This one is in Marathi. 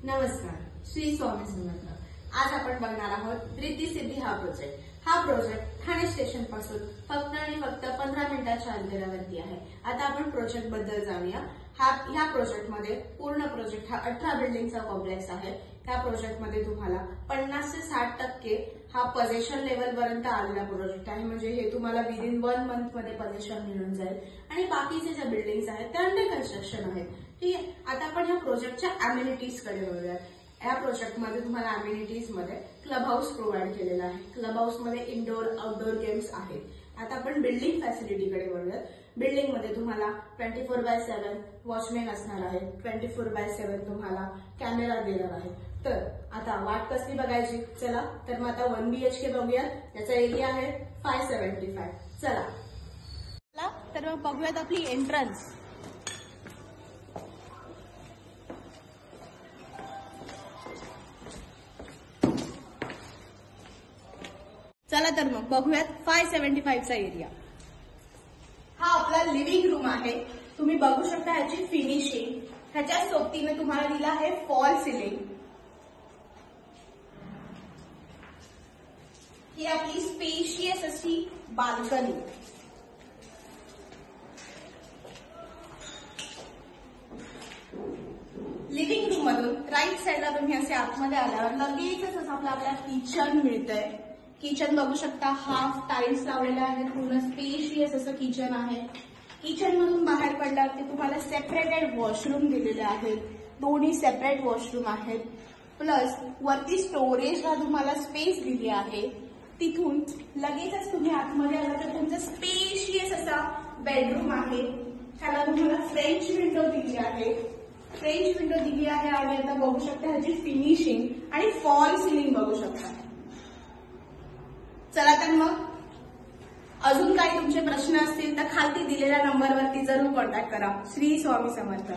नमस्कार, श्री स्वामी समर्थ। आज आपण बघणार आहोत रिद्धी सिद्धी हा प्रोजेक्ट ठाणे स्टेशन पासून फक्त आणि फक्त 15 मिनिटाच्या अंतरावरती आहे। आता आपण प्रोजेक्ट बद्दल जाणूया। ह्या प्रोजेक्ट मध्ये पूर्ण प्रोजेक्ट हा 18 बिल्डिंगचा कॉम्प्लेक्स आहे। त्या प्रोजेक्ट मध्ये तुम्हाला 50 ते 60% हा पोझिशन लेवल पर्यंत आलेला प्रोजेक्ट आहे। म्हणजे हे तुम्हाला विदिन 1 मंथ मध्ये पोझिशन मिळून जाईल आणि बाकीचे जे बिल्डिंग्स आहेत ते अंडर कन्स्ट्रक्शन आहेत। ठीक आहे, आता आपण ह्या प्रोजेक्टच्या अम्युनिटीज कडे वळूया। या प्रोजेक्ट मध्ये तुम्हाला अम्युनिटीज मध्ये क्लब हाऊस प्रोव्हाइड केलेला आहे। क्लब हाऊस मध्ये इनडोअर आउटडोअर गेम्स आहेत। आता आपण बिल्डिंग फॅसिलिटी कडे वळूया। बिल्डिंग मध्ये तुम्हाला 24/7 वॉचमॅन असणार आहे। 24/7 तुम्हाला कॅमेरा देणार आहे। तर आता वाट कसली बघायची, चला तर मग आता 1 BHK बघूया। त्याचा एरिया आहे 575। चला तर मग बघूयात आपली एंट्रन्स। चला तर मग बघूयात 575 चा एरिया। हा आपला लिव्हिंग रूम आहे। तुम्ही बघू शकता ह्याची फिनिशिंग, ह्याच्या सोबतीने तुम्हाला दिला आहे फॉल सिलिंग। ही आपली स्पेशियस अशी बाल्कनी। लिव्हिंग रूम मधून राईट साइडला तुम्ही असे आतमध्ये आल्यावर लगेचच असं आपल्याला किचन मिळतंय। किचन बघू शकता, हाफ टाइल्स लावलेले आहेत, पूर्ण स्पेशियस असं किचन आहे। किचन मधून बाहेर पडल्यावरती तुम्हाला सेपरेटेड वॉशरूम दिलेले आहेत। दोन्ही सेपरेट वॉशरूम आहेत। प्लस वरती स्टोरेजला तुम्हाला स्पेस दिली आहे। तिथून लगेचच तुम्ही आतमध्ये आला तर तुमचा स्पेशियस असा बेडरूम आहे। त्याला तुम्हाला फ्रेंच विंडो दिली आहे। फ्रेंच विंडो दिली आहे आणि आता बघू शकता ह्याची फिनिशिंग आणि फॉल सिलिंग बघू शकता। चला तर मग अजून काही तुमचे प्रश्न असतील तर खाली दिलेल्या नंबरवरती जरूर कॉन्टॅक्ट करा। श्री स्वामी समर्थ।